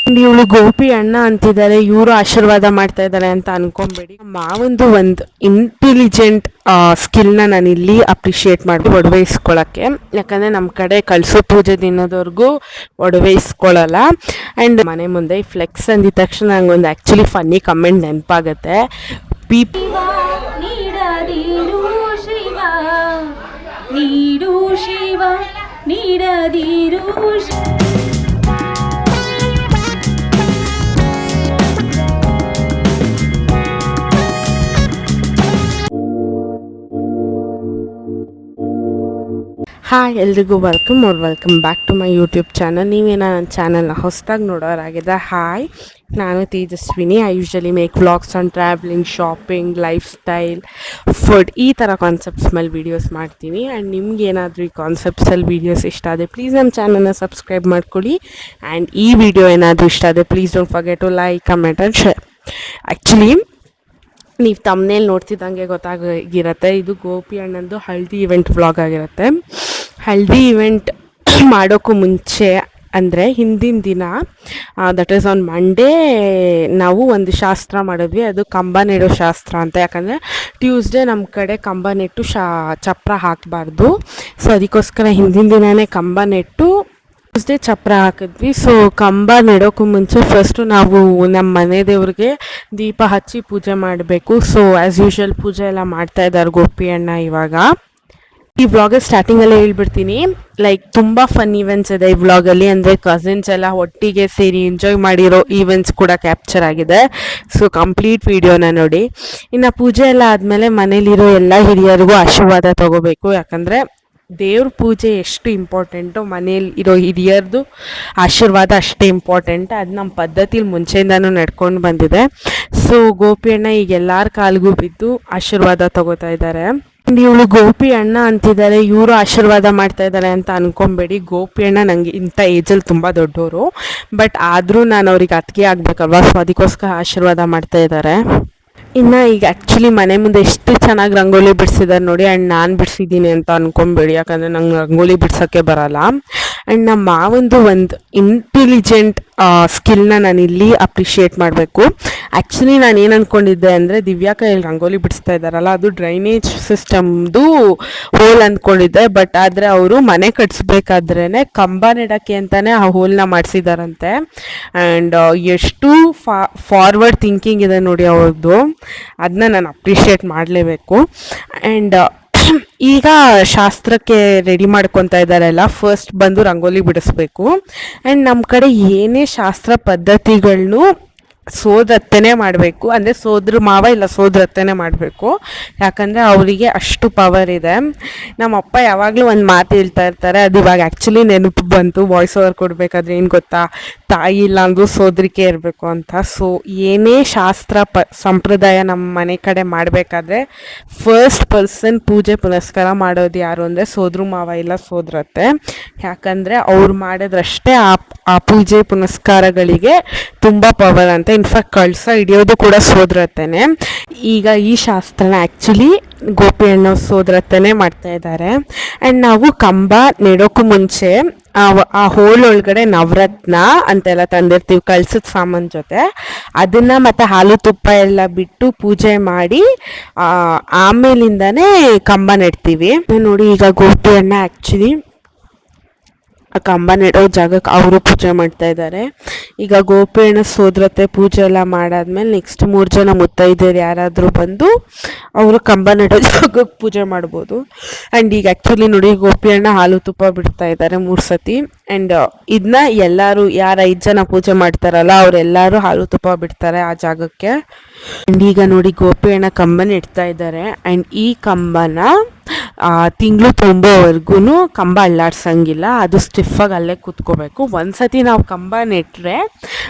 ಇವಳು ಗೋಪಿ ಅಣ್ಣ ಅಂತಿದ್ದಾರೆ, ಇವರು ಆಶೀರ್ವಾದ ಮಾಡ್ತಾ ಇದ್ದಾರೆ ಅಂತ ಅನ್ಕೊಂಬೇಡಿ. ಮಾವಂದು ಒಂದು ಇಂಟೆಲಿಜೆಂಟ್ ಸ್ಕಿಲ್ನ ನಾನು ಇಲ್ಲಿ ಅಪ್ರಿಷಿಯೇಟ್ ಮಾಡಿ ಒಡವೆ ಇಸ್ಕೊಳ್ಳೋಕ್ಕೆ. ಯಾಕಂದರೆ ನಮ್ಮ ಕಡೆ ಕಳಸೋ ಪೂಜೆ ದಿನದವರೆಗೂ ಒಡವೆ ಇಸ್ಕೊಳ್ಳಲ್ಲ. ಆ್ಯಂಡ್ ಮನೆ ಮುಂದೆ ಈ ಫ್ಲೆಕ್ಸ್ ಅಂದಿದ ತಕ್ಷಣ ನಂಗೊಂದು ಆ್ಯಕ್ಚುಲಿ ಫನ್ನಿ ಕಮೆಂಟ್ ನೆನಪಾಗುತ್ತೆ. ಹಾಯ್ ಎಲ್ರಿಗೂ welcome back to my YouTube channel. ನೀವೇನೋ ನನ್ನ ಚಾನಲ್ನ ಹೊಸದಾಗಿ ನೋಡೋರಾಗಿದೆ, ಹಾಯ್, ನಾನು Tejaswini. I usually make vlogs on travelling, shopping, lifestyle, food, ಈ ಥರ ಕಾನ್ಸೆಪ್ಟ್ಸ್ ಮೇಲೆ ವೀಡಿಯೋಸ್ ಮಾಡ್ತೀನಿ. ಆ್ಯಂಡ್ ನಿಮ್ಗೆ ಏನಾದರೂ ಈ ಕಾನ್ಸೆಪ್ಟ್ಸಲ್ಲಿ ವೀಡಿಯೋಸ್ ಇಷ್ಟ ಆದರೆ ಪ್ಲೀಸ್ ನಮ್ಮ ಚಾನಲ್ನ ಸಬ್ಸ್ಕ್ರೈಬ್ ಮಾಡ್ಕೊಳ್ಳಿ. ಆ್ಯಂಡ್ ಈ ವಿಡಿಯೋ ಏನಾದರೂ ಇಷ್ಟ ಆದರೆ please don't forget to like, comment and share. Actually ನೀವು ತಮ್ಮನೇಲಿ ನೋಡ್ತಿದ್ದಂಗೆ ಗೊತ್ತಾಗಿರುತ್ತೆ, ಇದು ಗೋಪಿ ಅಣ್ಣಂದು ಹಲ್ದಿ ಇವೆಂಟ್ ವ್ಲಾಗ್ ಆಗಿರುತ್ತೆ. ಹಲ್ದಿ ಇವೆಂಟ್ ಮಾಡೋಕ್ಕೂ ಮುಂಚೆ ಅಂದರೆ ಹಿಂದಿನ ದಿನ, ದಟ್ ಈಸ್ ಆನ್ ಮಂಡೇ, ನಾವು ಒಂದು ಶಾಸ್ತ್ರ ಮಾಡಿದ್ವಿ. ಅದು ಕಂಬ ನೆಡೋ ಶಾಸ್ತ್ರ ಅಂತ. ಯಾಕಂದರೆ ಟ್ಯೂಸ್ಡೇ ನಮ್ಮ ಕಡೆ ಕಂಬ ನೆಟ್ಟು ಚಪ್ರ ಹಾಕಬಾರ್ದು. ಸೊ ಅದಕ್ಕೋಸ್ಕರ ಹಿಂದಿನ ದಿನವೇ ಕಂಬ ನೆಟ್ಟು ಟ್ಯೂಸ್ಡೇ ಚಪ್ರ ಹಾಕಿದ್ವಿ. ಸೊ ಕಂಬ ನೆಡೋಕ್ಕೂ ಮುಂಚೆ ಫಸ್ಟು ನಾವು ನಮ್ಮ ಮನೆ ದೇವ್ರಿಗೆ ದೀಪ ಹಚ್ಚಿ ಪೂಜೆ ಮಾಡಬೇಕು. ಸೊ ಆ್ಯಸ್ ಯೂಶ್ವಲ್ ಪೂಜೆ ಎಲ್ಲ ಮಾಡ್ತಾ ಇದ್ದಾರೆ ಗೋಪಿ ಅಣ್ಣ. ಇವಾಗ ಈ ವ್ಲಾಗ ಸ್ಟಾರ್ಟಿಂಗಲ್ಲೇ ಹೇಳ್ಬಿಡ್ತೀನಿ, ಲೈಕ್ ತುಂಬ ಫನ್ ಈವೆಂಟ್ಸ್ ಇದೆ ಈ ವ್ಲಾಗಲ್ಲಿ. ಅಂದರೆ ಕಸಿನ್ಸ್ ಎಲ್ಲ ಒಟ್ಟಿಗೆ ಸೇರಿ ಎಂಜಾಯ್ ಮಾಡಿರೋ ಈವೆಂಟ್ಸ್ ಕೂಡ ಕ್ಯಾಪ್ಚರ್ ಆಗಿದೆ. ಸೊ ಕಂಪ್ಲೀಟ್ ವಿಡಿಯೋನ ನೋಡಿ. ಇನ್ನು ಪೂಜೆ ಎಲ್ಲ ಆದಮೇಲೆ ಮನೇಲಿರೋ ಎಲ್ಲ ಹಿರಿಯರಿಗೂ ಆಶೀರ್ವಾದ ತೊಗೋಬೇಕು. ಯಾಕಂದರೆ ದೇವ್ರ ಪೂಜೆ ಎಷ್ಟು ಇಂಪಾರ್ಟೆಂಟು, ಮನೇಲಿ ಇರೋ ಹಿರಿಯರ್ದು ಆಶೀರ್ವಾದ ಅಷ್ಟೇ ಇಂಪಾರ್ಟೆಂಟ್. ಅದು ನಮ್ಮ ಪದ್ಧತಿಲಿ ಮುಂಚೆಯಿಂದನೂ ನಡ್ಕೊಂಡು ಬಂದಿದೆ. ಸೊ ಗೋಪಿ ಅಣ್ಣ ಈಗ ಎಲ್ಲರ ಕಾಲಿಗೂ ಬಿದ್ದು ಆಶೀರ್ವಾದ ತಗೋತಾ ಇದ್ದಾರೆ. ಇವಳು ಗೋಪಿ ಅಣ್ಣ ಅಂತಿದ್ದಾರೆ, ಇವರು ಆಶೀರ್ವಾದ ಮಾಡ್ತಾ ಇದ್ದಾರೆ ಅಂತ ಅನ್ಕೊಂಬೇಡಿ. ಗೋಪಿ ಅಣ್ಣ ನನಗೆ ಇಂಥ ಏಜಲ್ಲಿ ತುಂಬ ದೊಡ್ಡವರು, ಬಟ್ ಆದರೂ ನಾನು ಅವ್ರಿಗೆ ಅತ್ತಿಗೆ ಆಗಬೇಕಲ್ವ, ಸೊ ಅದಕ್ಕೋಸ್ಕರ ಆಶೀರ್ವಾದ ಮಾಡ್ತಾ ಇದ್ದಾರೆ. ಇನ್ನು ಈಗ ಆ್ಯಕ್ಚುಲಿ ಮನೆ ಮುಂದೆ ಎಷ್ಟು ಚೆನ್ನಾಗಿ ರಂಗೋಲಿ ಬಿಡಿಸಿದ್ದಾರೆ ನೋಡಿ. ಆ್ಯಂಡ್ ನಾನು ಬಿಡಿಸಿದ್ದೀನಿ ಅಂತ ಅನ್ಕೊಂಬೇಡಿ, ಯಾಕಂದರೆ ನಂಗೆ ರಂಗೋಲಿ ಬಿಡ್ಸೋಕ್ಕೆ ಬರಲ್ಲ. ಆ್ಯಂಡ್ ನಮ್ಮ ಮಾವಂದು ಒಂದು ಇಂಟೆಲಿಜೆಂಟ್ ಸ್ಕಿಲ್ನ ನಾನು ಇಲ್ಲಿ ಅಪ್ರಿಷಿಯೇಟ್ ಮಾಡಬೇಕು. ಆ್ಯಕ್ಚುಲಿ ನಾನು ಏನು ಅಂದ್ಕೊಂಡಿದ್ದೆ ಅಂದರೆ, ದಿವ್ಯಾ ಕೈಯಲ್ಲಿ ರಂಗೋಲಿ ಬಿಡಿಸ್ತಾ ಇದ್ದಾರಲ್ಲ, ಅದು ಡ್ರೈನೇಜ್ ಸಿಸ್ಟಮ್ದು ಹೋಲ್ ಅಂದ್ಕೊಂಡಿದ್ದೆ. ಬಟ್ ಆದರೆ ಅವರು ಮನೆ ಕಟ್ಸ್ಬೇಕಾದ್ರೇ ಕಂಬ ನೆಡೋಕ್ಕೆ ಅಂತಲೇ ಆ ಹೋಲ್ನ ಮಾಡಿಸಿದಾರಂತೆ. ಆ್ಯಂಡ್ ಎಷ್ಟು ಫಾರ್ವರ್ಡ್ ಥಿಂಕಿಂಗ್ ಇದೆ ನೋಡಿ ಅವ್ರದ್ದು, ಅದನ್ನ ನಾನು ಅಪ್ರಿಷಿಯೇಟ್ ಮಾಡಲೇಬೇಕು. ಆ್ಯಂಡ್ ಈಗ ಶಾಸ್ತ್ರಕ್ಕೆ ರೆಡಿ ಮಾಡ್ಕೊತಾ ಇದ್ದಾರೆಲ್ಲ, ಫಸ್ಟ್ ಬಂದು ರಂಗೋಲಿ ಬಿಡಿಸ್ಬೇಕು. ಆ್ಯಂಡ್ ನಮ್ಮ ಕಡೆ ಏನೇ ಶಾಸ್ತ್ರ ಪದ್ಧತಿಗಳನ್ನು ಸೋದರತ್ತೆನೇ ಮಾಡಬೇಕು, ಅಂದರೆ ಸೋದ್ರ ಮಾವ ಇಲ್ಲ ಸೋದರತ್ತೆನೇ ಮಾಡಬೇಕು. ಯಾಕಂದರೆ ಅವರಿಗೆ ಅಷ್ಟು ಪವರ್ ಇದೆ. ನಮ್ಮಪ್ಪ ಯಾವಾಗಲೂ ಒಂದು ಮಾತು ಹೇಳ್ತಾ ಇರ್ತಾರೆ, ಅದು ಇವಾಗ ಆ್ಯಕ್ಚುಲಿ ನೆನಪು ಬಂತು ವಾಯ್ಸ್ ಓವರ್ ಕೊಡಬೇಕಾದ್ರೆ. ಏನು ಗೊತ್ತಾ, ತಾಯಿ ಇಲ್ಲ ಅಂದರೂ ಸೋದರಿಕೆ ಇರಬೇಕು ಅಂತ. ಸೊ ಏನೇ ಶಾಸ್ತ್ರ ಸಂಪ್ರದಾಯ ನಮ್ಮ ಮನೆ ಕಡೆ ಮಾಡಬೇಕಾದ್ರೆ ಫಸ್ಟ್ ಪರ್ಸನ್ ಪೂಜೆ ಪುನಸ್ಕಾರ ಮಾಡೋದು ಯಾರು ಅಂದರೆ ಸೋದ್ರ ಮಾವ ಇಲ್ಲ ಸೋದರತ್ತೆ. ಯಾಕಂದರೆ ಅವ್ರು ಮಾಡಿದ್ರಷ್ಟೇ ಆ ಪೂಜೆ ಪುನಸ್ಕಾರಗಳಿಗೆ ತುಂಬ ಪವರ್ ಅಂತ. ಇನ್ಫ್ಯಾಕ್ಟ್ ಕಳಸ ಹಿಡಿಯೋದು ಕೂಡ ಸೋದರತ್ತೆನೇ. ಈಗ ಈ ಶಾಸ್ತ್ರನ ಆ್ಯಕ್ಚುಲಿ ಗೋಪಿ ಅಣ್ಣ ಸೋದರತ್ತೆನೇ ಮಾಡ್ತಾ ಇದ್ದಾರೆ. ಆ್ಯಂಡ್ ನಾವು ಕಂಬ ನೆಡೋಕ್ಕೂ ಮುಂಚೆ ಆ ಹೋಲ್ ಒಳಗಡೆ ನವರತ್ನ ಅಂತೆಲ್ಲ ತಂದಿರ್ತೀವಿ ಕಳ್ಸದ ಸಾಮಾನು ಜೊತೆ. ಅದನ್ನು ಮತ್ತು ಹಾಲು ತುಪ್ಪ ಎಲ್ಲ ಬಿಟ್ಟು ಪೂಜೆ ಮಾಡಿ ಆಮೇಲಿಂದನೇ ಕಂಬ ನೆಡ್ತೀವಿ ನೋಡಿ. ಈಗ ಗೋಪಿ ಅಣ್ಣ ಆ್ಯಕ್ಚುಲಿ ಕಂಬ ನೆಡೋ ಜಾಗಕ್ಕೆ ಅವರು ಪೂಜೆ ಮಾಡ್ತಾ ಇದ್ದಾರೆ. ಈಗ ಗೋಪಿ ಅಣ್ಣ ಸೋದರತ್ತೆ ಪೂಜೆ ಎಲ್ಲ ಮಾಡಾದ್ಮೇಲೆ ನೆಕ್ಸ್ಟ್ 3 ಜನ ಮುತ್ತೈದೆಯರು ಯಾರಾದರೂ ಬಂದು ಅವರು ಕಂಬ ನೆಡೋ ಜಾಗಕ್ಕೆ ಪೂಜೆ ಮಾಡ್ಬೋದು. ಆ್ಯಂಡ್ ಈಗ ಆ್ಯಕ್ಚುಲಿ ನೋಡಿ ಗೋಪಿ ಅಣ್ಣ ಹಾಲು ತುಪ್ಪ ಬಿಡ್ತಾ ಇದ್ದಾರೆ 3 ಸತಿ. ಆ್ಯಂಡ್ ಇದನ್ನ ಎಲ್ಲರೂ ಯಾರು 5 ಜನ ಪೂಜೆ ಮಾಡ್ತಾರಲ್ಲ ಅವರೆಲ್ಲರೂ ಹಾಲು ತುಪ್ಪ ಬಿಡ್ತಾರೆ ಆ ಜಾಗಕ್ಕೆ. ಆ್ಯಂಡ್ ಈಗ ನೋಡಿ ಗೋಪಿ ಅಣ್ಣ ಕಂಬನ ಇಡ್ತಾ ಇದ್ದಾರೆ. ಆ್ಯಂಡ್ ಈ ಕಂಬನ ತಿಂಗಳು ತುಂಬೋವರೆಗೂ ಕಂಬ ಅಲ್ಲಾಡ್ಸಂಗಿಲ್ಲ, ಅದು ಸ್ಟಿಫಾಗಿ ಅಲ್ಲೇ ಕೂತ್ಕೋಬೇಕು. ಒಂದ್ಸತಿ ನಾವು ಕಂಬ ನೆಟ್ಟರೆ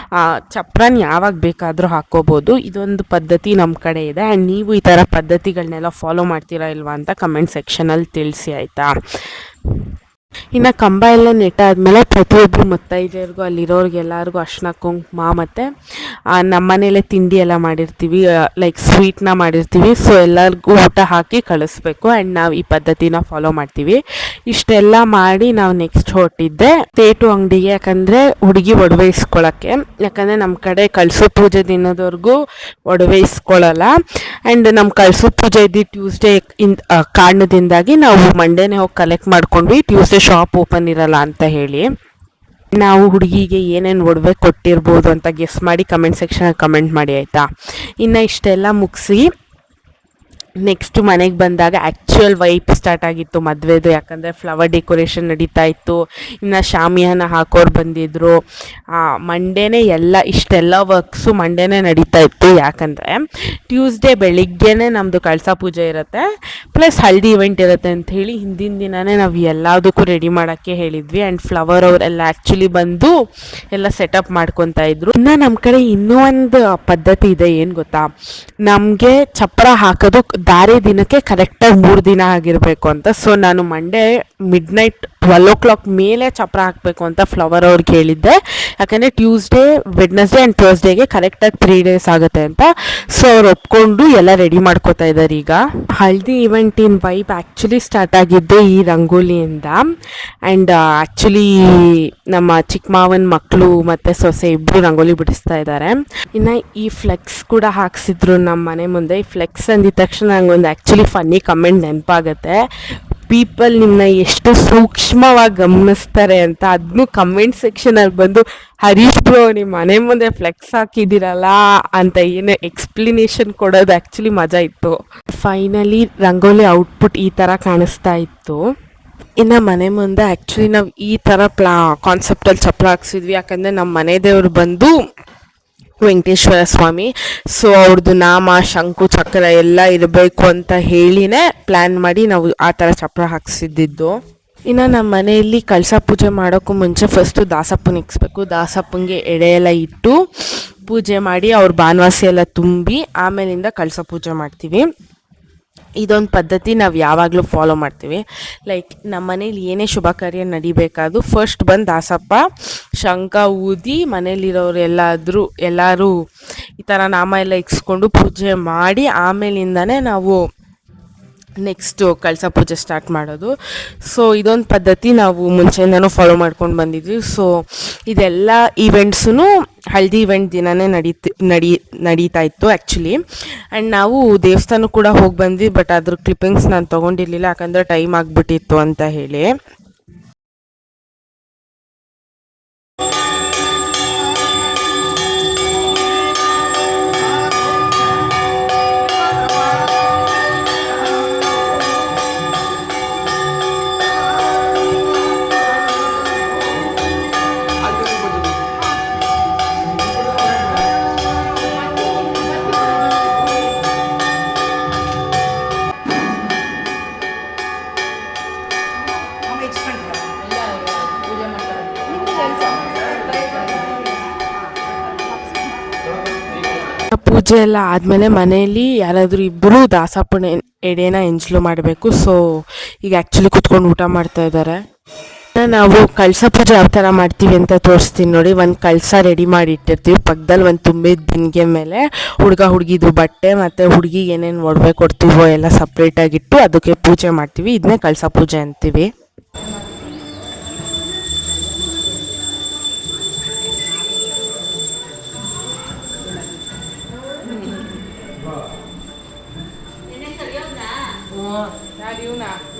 ಚಪ್ರನ ಯಾವಾಗ ಬೇಕಾದರೂ ಹಾಕ್ಕೋಬೋದು. ಇದೊಂದು ಪದ್ಧತಿ ನಮ್ಮ ಕಡೆ ಇದೆ. ಆ್ಯಂಡ್ ನೀವು ಈ ಥರ ಪದ್ಧತಿಗಳನ್ನೆಲ್ಲ ಫಾಲೋ ಮಾಡ್ತೀರಾ ಇಲ್ವಾ ಅಂತ ಕಮೆಂಟ್ ಸೆಕ್ಷನಲ್ಲಿ ತಿಳಿಸಿ, ಆಯಿತಾ. ಇನ್ನು ಕಂಬ ಎಲ್ಲ ನೆಟ್ಟಾದ್ಮೇಲೆ ಪ್ರತಿಯೊಬ್ಬರು ಮುತ್ತೈದೆಯರಿಗೂ ಅಲ್ಲಿರೋರ್ಗೆ ಎಲ್ಲರಿಗೂ ಅರ್ಶಿನ ಕುಂಕುಮ ಮತ್ತು ನಮ್ಮ ಮನೇಲೆ ತಿಂಡಿ ಎಲ್ಲ ಮಾಡಿರ್ತೀವಿ, ಲೈಕ್ ಸ್ವೀಟ್ನ ಮಾಡಿರ್ತೀವಿ. ಸೊ ಎಲ್ಲರಿಗೂ ಊಟ ಹಾಕಿ ಕಳಿಸ್ಬೇಕು. ಆ್ಯಂಡ್ ನಾವು ಈ ಪದ್ಧತಿನ ಫಾಲೋ ಮಾಡ್ತೀವಿ. ಇಷ್ಟೆಲ್ಲ ಮಾಡಿ ನಾವು ನೆಕ್ಸ್ಟ್ ಹೊರಟಿದ್ದೆ ತೇಟು ಅಂಗಡಿಗೆ, ಯಾಕಂದರೆ ಹುಡುಗಿ ಒಡವೆ ಇಸ್ಕೊಳ್ಳೋಕ್ಕೆ. ಯಾಕಂದರೆ ನಮ್ಮ ಕಡೆ ಕಳಸೋ ಪೂಜೆ ದಿನದವರೆಗೂ ಒಡವೆ ಇಸ್ಕೊಳ್ಳಲ್ಲ. ಆ್ಯಂಡ್ ನಮ್ಮ ಕಳಸೋ ಪೂಜೆ ಇದ್ದು ಟ್ಯೂಸ್ಡೇ ಕಾರಣದಿಂದಾಗಿ ನಾವು ಮಂಡೇನೇ ಹೋಗಿ ಕಲೆಕ್ಟ್ ಮಾಡ್ಕೊಂಡ್ವಿ. ಟ್ಯೂಸ್ಡೇ ಶಾಪ್ ಓಪನ್ ಇರಲ್ಲ ಅಂತ ಹೇಳಿ ನಾವು ಹುಡುಗಿಗೆ ಏನೇನು ಒಡವೆ ಕೊಟ್ಟಿರ್ಬೋದು ಅಂತ ಗೆಸ್ ಮಾಡಿ ಕಮೆಂಟ್ ಸೆಕ್ಷನಲ್ಲಿ ಕಮೆಂಟ್ ಮಾಡಿ ಆಯಿತಾ. ಇನ್ನು ಇಷ್ಟೆಲ್ಲ ಮುಗಿಸಿ ನೆಕ್ಸ್ಟು ಮನೆಗೆ ಬಂದಾಗ ಆ್ಯಕ್ಚುಯಲ್ ವೈಪ್ ಸ್ಟಾರ್ಟ್ ಆಗಿತ್ತು ಮದುವೆದು. ಯಾಕಂದರೆ ಫ್ಲವರ್ ಡೆಕೋರೇಷನ್ ನಡೀತಾ ಇತ್ತು, ಇನ್ನು ಶಾಮಿಯಾನ ಹಾಕೋರು ಬಂದಿದ್ದರು. ಮಂಡೇನೇ ಇಷ್ಟೆಲ್ಲ ವರ್ಕ್ಸು ಮಂಡೇನೇ ನಡೀತಾ ಇತ್ತು. ಯಾಕಂದರೆ ಟ್ಯೂಸ್ಡೇ ಬೆಳಿಗ್ಗೆನೇ ನಮ್ಮದು ಕಳಸ ಪೂಜೆ ಇರುತ್ತೆ, ಪ್ಲಸ್ ಹಲ್ದಿ ಇವೆಂಟ್ ಇರುತ್ತೆ ಅಂಥೇಳಿ ಹಿಂದಿನ ದಿನವೇ ನಾವು ಎಲ್ಲದಕ್ಕೂ ರೆಡಿ ಮಾಡೋಕ್ಕೆ ಹೇಳಿದ್ವಿ. ಆ್ಯಂಡ್ ಫ್ಲವರ್ ಅವರೆಲ್ಲ ಆ್ಯಕ್ಚುಲಿ ಬಂದು ಎಲ್ಲ ಸೆಟಪ್ ಮಾಡ್ಕೊತಾ ಇದ್ರು. ಇನ್ನು ನಮ್ಮ ಕಡೆ ಇನ್ನೂ ಒಂದು ಪದ್ಧತಿ ಇದೆ, ಏನು ಗೊತ್ತಾ, ನಮಗೆ ಚಪ್ಪರ ಹಾಕೋದು ದಾರಿ ದಿನಕ್ಕೆ ಕರೆಕ್ಟಾಗಿ 3 ದಿನ ಆಗಿರಬೇಕು ಅಂತ. ಸೊ ನಾನು ಮಂಡೇ ಮಿಡ್ನೈಟ್ 12 ಮೇಲೆ ಚಪ್ಪರ ಹಾಕಬೇಕು ಅಂತ ಫ್ಲವರ್ ಅವ್ರಿಗೆ ಹೇಳಿದ್ದೆ. ಯಾಕಂದರೆ ಟ್ಯೂಸ್ಡೇ, ವೆಡ್ನೆಸ್ಡೇ ಆ್ಯಂಡ್ ಥರ್ಸ್ಡೇಗೆ ಕರೆಕ್ಟಾಗಿ 3 ಡೇಸ್ ಆಗುತ್ತೆ ಅಂತ. ಸೊ ಅವ್ರು ಒಪ್ಕೊಂಡು ಎಲ್ಲ ರೆಡಿ ಮಾಡ್ಕೋತಾ ಇದ್ದಾರೆ. ಈಗ ಹಲ್ದಿ ಇವೆಂಟಿನ ವೈಬ್ ಆ್ಯಕ್ಚುಲಿ ಸ್ಟಾರ್ಟ್ ಆಗಿದ್ದೆ ಈ ರಂಗೋಲಿಯಿಂದ. ಆ್ಯಂಡ್ ಆ್ಯಕ್ಚುಲಿ ನಮ್ಮ ಚಿಕ್ಕ ಮಾವನ ಮಕ್ಕಳು ಮತ್ತು ಸೊಸೆ ಇಬ್ಬರು ರಂಗೋಲಿ ಬಿಡಿಸ್ತಾ ಇದ್ದಾರೆ. ಇನ್ನು ಈ ಫ್ಲೆಕ್ಸ್ ಕೂಡ ಹಾಕ್ಸಿದ್ರು ನಮ್ಮ ಮನೆ ಮುಂದೆ. ಈ ಫ್ಲೆಕ್ಸ್ ಅಂದಿದ ತಕ್ಷಣ ನಂಗೊಂದು ಆ್ಯಕ್ಚುಲಿ ಫನ್ನಿ ಕಮೆಂಟ್ ನೆನಪಾಗುತ್ತೆ. ಪೀಪಲ್ ನಿಮ್ಮನ್ನ ಎಷ್ಟು ಸೂಕ್ಷ್ಮವಾಗಿ ಗಮನಿಸ್ತಾರೆ ಅಂತ. ಅದನ್ನು ಕಮೆಂಟ್ ಸೆಕ್ಷನಲ್ಲಿ ಬಂದು ಹರೀಶ್ ಬ್ರೋ ನಿಮ್ಮ ಮನೆ ಮುಂದೆ ಫ್ಲೆಕ್ಸ್ ಹಾಕಿದ್ದೀರಲ್ಲ ಅಂತ ಏನು ಎಕ್ಸ್ಪ್ಲಿನೇಷನ್ ಕೊಡೋದು ಆ್ಯಕ್ಚುಲಿ ಮಜಾ ಇತ್ತು. ಫೈನಲಿ ರಂಗೋಲಿ ಔಟ್ಪುಟ್ ಈ ಥರ ಕಾಣಿಸ್ತಾ ಇತ್ತು. ಇನ್ನು ಮನೆ ಮುಂದೆ ಆ್ಯಕ್ಚುಲಿ ನಾವು ಈ ಥರ ಕಾನ್ಸೆಪ್ಟಲ್ಲಿ ಚಪ್ಪರ ಹಾಕ್ಸಿದ್ವಿ. ಯಾಕಂದರೆ ನಮ್ಮ ಮನೆ ದೇವರು ಬಂದು ವೆಂಕಟೇಶ್ವರ ಸ್ವಾಮಿ. ಸೊ ಅವ್ರದ್ದು ನಾಮ, ಶಂಕು, ಚಕ್ರ ಎಲ್ಲ ಇರಬೇಕು ಅಂತ ಹೇಳಿನೇ ಪ್ಲ್ಯಾನ್ ಮಾಡಿ ನಾವು ಆ ಥರ ಚಪ್ರ ಹಾಕ್ಸಿದ್ದು. ಇನ್ನು ನಮ್ಮ ಮನೆಯಲ್ಲಿ ಕಳಸ ಪೂಜೆ ಮಾಡೋಕ್ಕೂ ಮುಂಚೆ ಫಸ್ಟು ದಾಸಪ್ಪನ ಇಕ್ಸ್ಬೇಕು. ದಾಸಪ್ಪನಿಗೆ ಎಡೆ ಎಲ್ಲ ಇಟ್ಟು ಪೂಜೆ ಮಾಡಿ ಅವ್ರ ಬಾನವಾಸಿ ಎಲ್ಲ ತುಂಬಿ ಆಮೇಲಿಂದ ಕಳಸ ಪೂಜೆ ಮಾಡ್ತೀವಿ. ಇದೊಂದು ಪದ್ಧತಿ ನಾವು ಯಾವಾಗಲೂ ಫಾಲೋ ಮಾಡ್ತೀವಿ. ಲೈಕ್ ನಮ್ಮ ಮನೇಲಿ ಏನೇ ಶುಭ ಕಾರ್ಯ ನಡಿಬೇಕಾದ್ರೂ ಫಸ್ಟ್ ಬಂದು ದಾಸಪ್ಪ ಶಂಖ ಊದಿ ಮನೇಲಿರೋರು ಎಲ್ಲರೂ ಈ ಥರ ನಾಮ ಎಲ್ಲ ಇಕ್ಸ್ಕೊಂಡು ಪೂಜೆ ಮಾಡಿ ಆಮೇಲಿಂದನೇ ನಾವು ನೆಕ್ಸ್ಟು ಕಳಸ ಪೂಜೆ ಸ್ಟಾರ್ಟ್ ಮಾಡೋದು. ಸೊ ಇದೊಂದು ಪದ್ಧತಿ ನಾವು ಮುಂಚೆಯಿಂದನೂ ಫಾಲೋ ಮಾಡ್ಕೊಂಡು ಬಂದಿದ್ವಿ. ಸೊ ಇದೆಲ್ಲ ಈವೆಂಟ್ಸೂ ಹಲ್ದಿ ಇವೆಂಟ್ ದಿನವೇ ನಡೀತಾ ಇತ್ತು ಆ್ಯಕ್ಚುಲಿ. ಆ್ಯಂಡ್ ನಾವು ದೇವಸ್ಥಾನ ಕೂಡ ಹೋಗಿ ಬಂದ್ವಿ. ಬಟ್ ಅದ್ರ ಕ್ಲಿಪ್ಪಿಂಗ್ಸ್ ನಾನು ತೊಗೊಂಡಿರಲಿಲ್ಲ, ಯಾಕಂದರೆ ಟೈಮ್ ಆಗಿಬಿಟ್ಟಿತ್ತು ಅಂತ ಹೇಳಿ. ಪೂಜೆ ಎಲ್ಲ ಆದಮೇಲೆ ಮನೆಯಲ್ಲಿ ಯಾರಾದರೂ ಇಬ್ಬರು ದಾಸಪ್ಪನ ಎಡೆನ ಎಂಜಲು ಮಾಡಬೇಕು. ಸೊ ಈಗ ಆ್ಯಕ್ಚುಲಿ ಕುತ್ಕೊಂಡು ಊಟ ಮಾಡ್ತಾ ಇದ್ದಾರೆ. ನಾವು ಕಳಸ ಪೂಜೆ ಯಾವ ಥರ ಮಾಡ್ತೀವಿ ಅಂತ ತೋರಿಸ್ತೀನಿ ನೋಡಿ. ಒಂದು ಕಳಸ ರೆಡಿ ಮಾಡಿ ಇಟ್ಟಿರ್ತೀವಿ, ಪಕ್ಕದಲ್ಲಿ ಒಂದು ತುಂಬಿದ ಬಿಂದಿಗೆ ಮೇಲೆ ಹುಡುಗಿದು ಬಟ್ಟೆ ಮತ್ತು ಹುಡುಗಿಗೆ ಏನೇನು ಒಡವೆ ಕೊಡ್ತೀವೋ ಎಲ್ಲ ಸಪ್ರೇಟಾಗಿಟ್ಟು ಅದಕ್ಕೆ ಪೂಜೆ ಮಾಡ್ತೀವಿ. ಇದನ್ನೇ ಕಳಸ ಪೂಜೆ ಅಂತೀವಿ.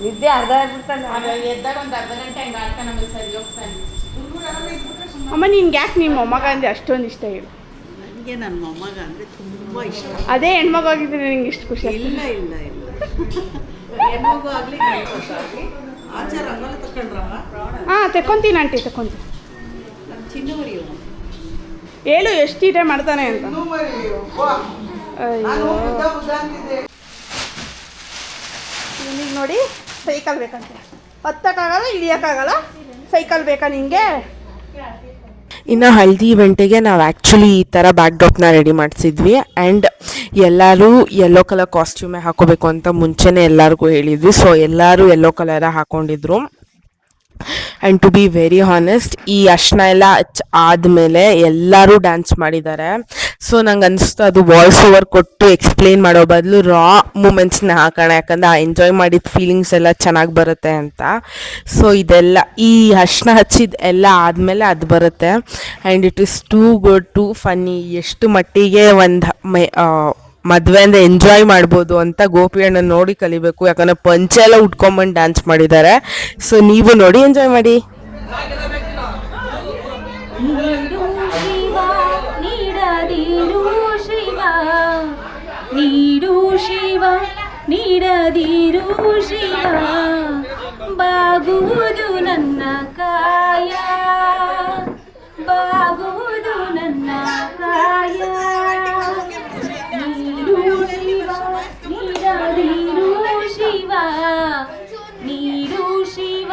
ನಿದ್ದೆ ಅರ್ಧ ಆಗ್ಬಿಡ್ತಾನೆ. ಎದ್ದಾಗ ಒಂದು ಅರ್ಧ ಗಂಟೆ ಹಂಗೆ ಆಡ್ತಾ ನಮಗೆ ಸರಿ ಹೋಗ್ತಾನೆ. ಅಮ್ಮ ನಿನ್ಗೆ ಯಾಕೆ ನಿಮ್ಮ ಮೊಮ್ಮಗ ಅಂದರೆ ಅಷ್ಟೊಂದು ಇಷ್ಟ ಹೇಳು? ನನಗೆ ನನ್ನ ಮೊಮ್ಮಗ ಅಂದರೆ ತುಂಬ ಇಷ್ಟ. ಅದೇ ಹೆಣ್ಮಗ ಆಗಿದ್ರೆ ನಿಂಗೆ ಇಷ್ಟು ಖುಷಿ? ಇಲ್ಲ ಹೆಣ್ಮಗು ಆಗಲಿ ಆಗಲಿ ಆಚಾರ ರಂಗೋಲಿ ತಗೊಂಡ್ರಮ್ಮ. ಹಾಂ ತೆಕ್ಕೊಂತೀನಿ ಆಂಟಿ, ತೆಕ್ಕೊಂತೀನಿ. ನನ್ನ ಚಿನ್ನವರಿ ಹೇಳು ಎಷ್ಟಿದೆ ಮಾಡ್ತಾನೆ ಅಂತ. ನಿನಗೆ ನೋಡಿ ಸೈಕಲ್ ಬೇಕಂತ, ಹತ್ತಕ್ಕಾಗಲ್ಲ, ಇಳಿಯೋಕ್ಕಾಗಲ್ಲ, ಸೈಕಲ್ ಬೇಕಾ ನಿನಗೆ? ಇನ್ನು ಹಲ್ದಿ ಇವೆಂಟಿಗೆ ನಾವು ಆ್ಯಕ್ಚುಲಿ ಈ ಥರ ಬ್ಯಾಕ್ ಡ್ರಾಪ್ನ ರೆಡಿ ಮಾಡಿಸಿದ್ವಿ. ಆ್ಯಂಡ್ ಎಲ್ಲರೂ ಯೆಲ್ಲೋ ಕಲರ್ ಕಾಸ್ಟ್ಯೂಮೇ ಹಾಕೋಬೇಕು ಅಂತ ಮುಂಚೆನೇ ಎಲ್ಲರಿಗೂ ಹೇಳಿದ್ವಿ. ಸೊ ಎಲ್ಲರೂ ಯೆಲ್ಲೋ ಕಲರ ಹಾಕ್ಕೊಂಡಿದ್ರು. And to be very honest, ಈ ಅರ್ಶಿನ ಎಲ್ಲ ಆದಮೇಲೆ ಎಲ್ಲರೂ ಡ್ಯಾನ್ಸ್ ಮಾಡಿದ್ದಾರೆ. ಸೊ ನಂಗೆ ಅನಿಸ್ತು ಅದು ವಾಯ್ಸ್ ಓವರ್ ಕೊಟ್ಟು ಎಕ್ಸ್ಪ್ಲೇನ್ ಮಾಡೋ ಬದಲು ರಾ ಮೂಮೆಂಟ್ಸ್ನ ಹಾಕೋಣ, ಯಾಕಂದರೆ ಆ ಎಂಜಾಯ್ ಮಾಡಿದ ಫೀಲಿಂಗ್ಸ್ ಎಲ್ಲ ಚೆನ್ನಾಗಿ ಬರುತ್ತೆ ಅಂತ. ಸೊ ಇದೆಲ್ಲ ಈ ಅರ್ಶಿನ ಹಚ್ಚಿದ ಎಲ್ಲ ಆದಮೇಲೆ ಅದು ಬರುತ್ತೆ. And it is too good, two funny. ಎಷ್ಟು ಮಟ್ಟಿಗೆ ಒಂದು ಮದುವೆ ಅಂದರೆ ಎಂಜಾಯ್ ಮಾಡ್ಬೋದು ಅಂತ ಗೋಪಿ ಅಣ್ಣ ನೋಡಿ ಕಲಿಬೇಕು, ಯಾಕಂದರೆ ಪಂಚೆ ಎಲ್ಲ ಉಟ್ಕೊಂಬಂದು ಡ್ಯಾನ್ಸ್ ಮಾಡಿದ್ದಾರೆ. ಸೊ ನೀವು ನೋಡಿ ಎಂಜಾಯ್ ಮಾಡಿ. ನೀಡು ಶಿವ ನೀಡದಿರು ಶಿವ, ನೀಡು ಶಿವ ನೀಡದಿರು ಶಿವ, ಬಾಗುವುದು ನನ್ನ ಕಾಯ, ಬಾಗುವುದು ನನ್ನ ಕಾಯ. ನೀಡು ಶಿವ ನೀಡದಿರು ಶಿವ, ನೀಡು ಶಿವ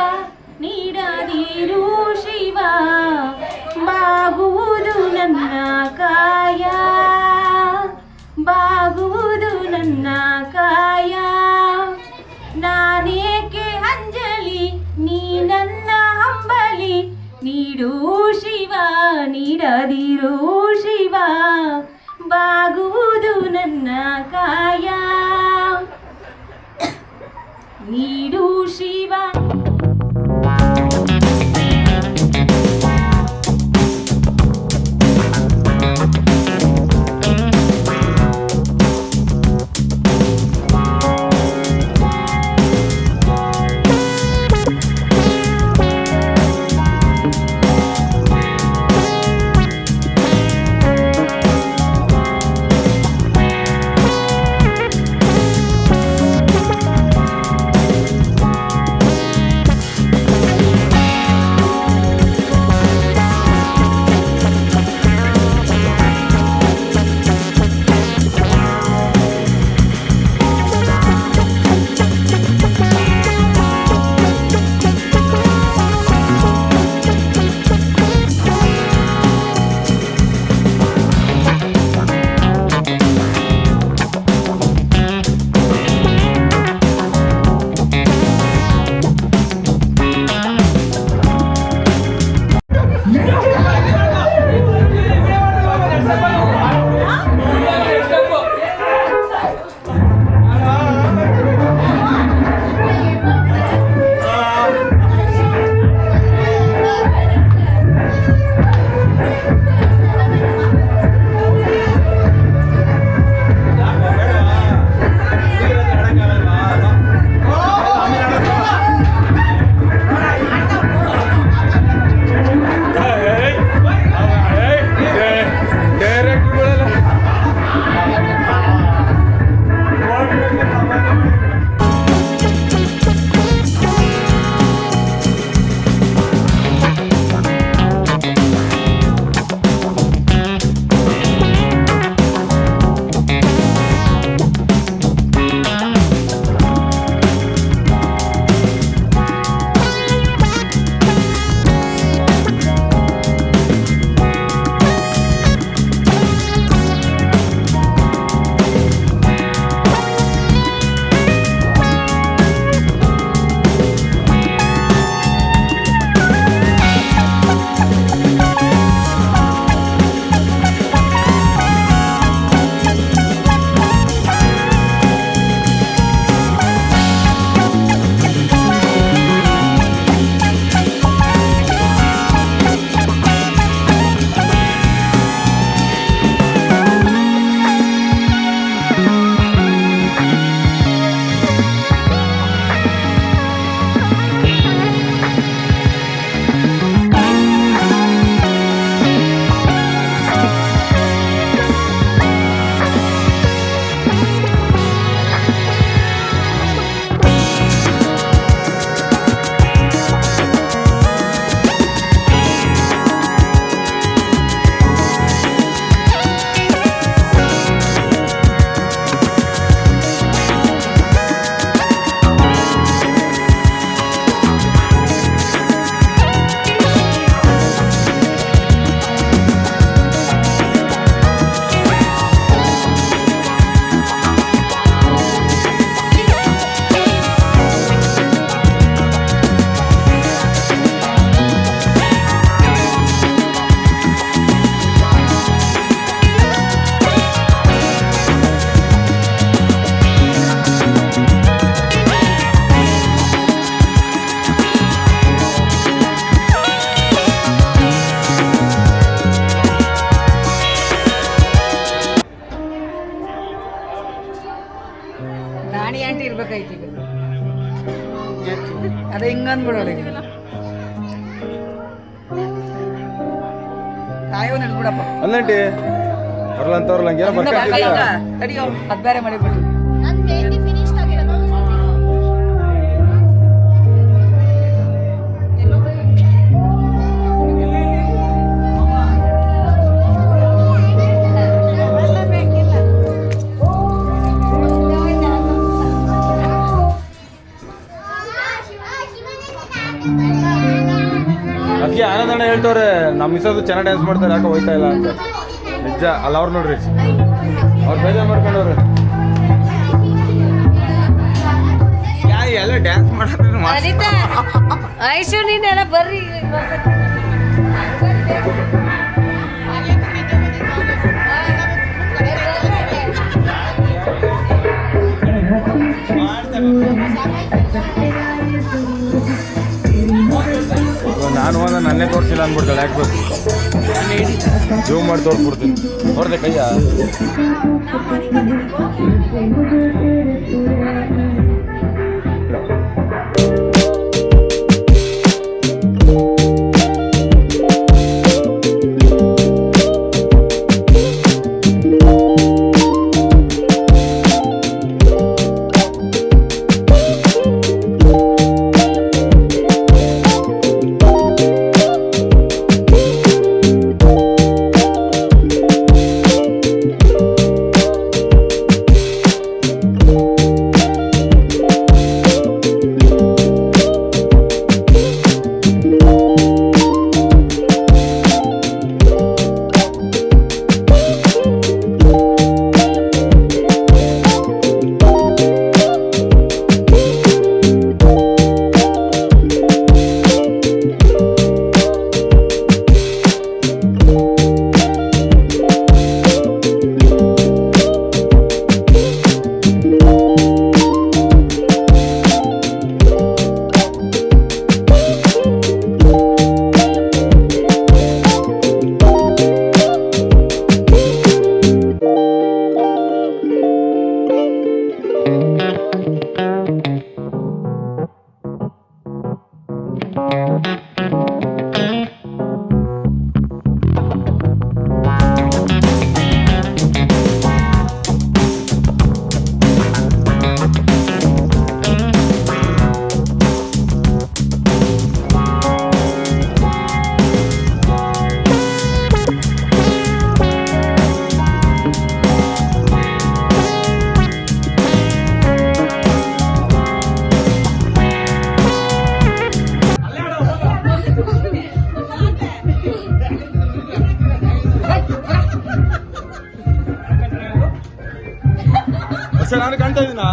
ನೀಡದಿರು ಶಿವ, ಬಾಗುವುದು ನನ್ನ ಕಾಯ, ಬಾಗುವುದು ನನ್ನ ಕಾಯ. ನಾನೇಕೆ ಅಂಜಲಿ ನೀ ನನ್ನ ಹಂಬಲಿ, ನೀಡು ಶಿವ ನೀಡದಿರು ಶಿವ, ಬಾಗುವುದು ನನ್ನ ಕಾಯ, ನೀಡು ಶಿವ. ಬರ್ಬೇಕಾಯ್ತು ಈಗ ಅದೇ ಹಿಂಗಂದ್ಬಿಡೋಣ ಈಗ ಕಾಯೋ ನಡ್ಬಿಡಪ್ಪ ಅಲ್ಲಂಟಿ ಅವ್ರಲ್ಲಂತವ್ರಲ್ಲ ಹಂಗೇನೋ ಬರ್ಕೊಂಡಿಲ್ಲ ತಡಿಯೋ ಅದು ಬೇರೆ ಮಾಡಿಬಿಟ್ಟು ಅದಕ್ಕೆ ಆನಂದಣ್ಣ ಹೇಳ್ತವ್ರೆ ನಮ್ಮ ಮಿಸೋದು ಚೆನ್ನಾಗಿ ಡ್ಯಾನ್ಸ್ ಮಾಡ್ತಾರೆ ಯಾಕೆ ಹೋಯ್ತಾ ಇಲ್ಲ ಅಂತ ನಿಜ ಅಲ್ಲ ಅವ್ರು ನೋಡ್ರಿ ಅವ್ರು ಬೇಜಾರು ಮಾಡ್ಕೊಂಡವ್ರೆ ಎಲ್ಲ ಡ್ಯಾನ್ಸ್ ಮಾಡಿದ್ರೆ ಐಶು ನೀನೆಲ್ಲ ಬರ್ರಿ ನಾನು ಹೋದ ನನ್ನೇ ತೋರಿಸಿಲ್ಲ ಅಂದ್ಬಿಡ್ತಾಳೆ ಯಾಕೆ ಜೂಮ್ ಮಾಡಿ ತೋರಿಸ್ಬಿಡ್ತೀನಿ ನೋಡ್ದೆ ಕೈಯ ನಾನು ಕಾಣ್ತಾ ಇದೀನಾ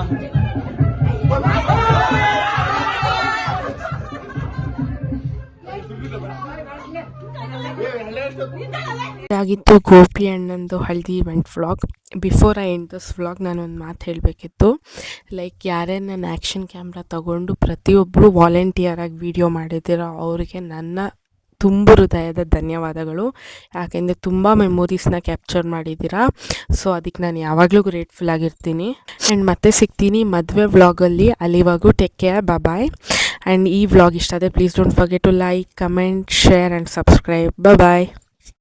ಆಗಿತ್ತು ಗೋಪಿ ಅಣ್ಣಂದು haldi event vlog. Before I end this vlog ನಾನು ಒಂದು ಮಾತು ಹೇಳಬೇಕಿತ್ತು. ಲೈಕ್ ಯಾರೇ ನನ್ನ ಆ್ಯಕ್ಷನ್ ಕ್ಯಾಮ್ರಾ ತಗೊಂಡು ಪ್ರತಿಯೊಬ್ಬರು ವಾಲಂಟಿಯರಾಗಿ ವಿಡಿಯೋ ಮಾಡಿದ್ದೀರೋ ಅವರಿಗೆ ನನ್ನ ತುಂಬ ಹೃದಯದ ಧನ್ಯವಾದಗಳು. ಯಾಕೆಂದರೆ ತುಂಬ ಮೆಮೊರೀಸ್ನ ಕ್ಯಾಪ್ಚರ್ ಮಾಡಿದ್ದೀರಾ. ಸೊ ಅದಕ್ಕೆ ನಾನು ಯಾವಾಗಲೂ ಗ್ರೇಟ್ಫುಲ್ ಆಗಿರ್ತೀನಿ. ಆ್ಯಂಡ್ ಮತ್ತೆ ಸಿಗ್ತೀನಿ ಮದುವೆ ವ್ಲಾಗಲ್ಲಿ. ಅಲ್ಲಿವಾಗೂ ಟೇಕ್ ಕೇರ್, ಬಾಯ್. ಆ್ಯಂಡ್ ಈ ವ್ಲಾಗ್ ಇಷ್ಟ ಆದರೆ please don't forget to like, comment, share and subscribe. Bye.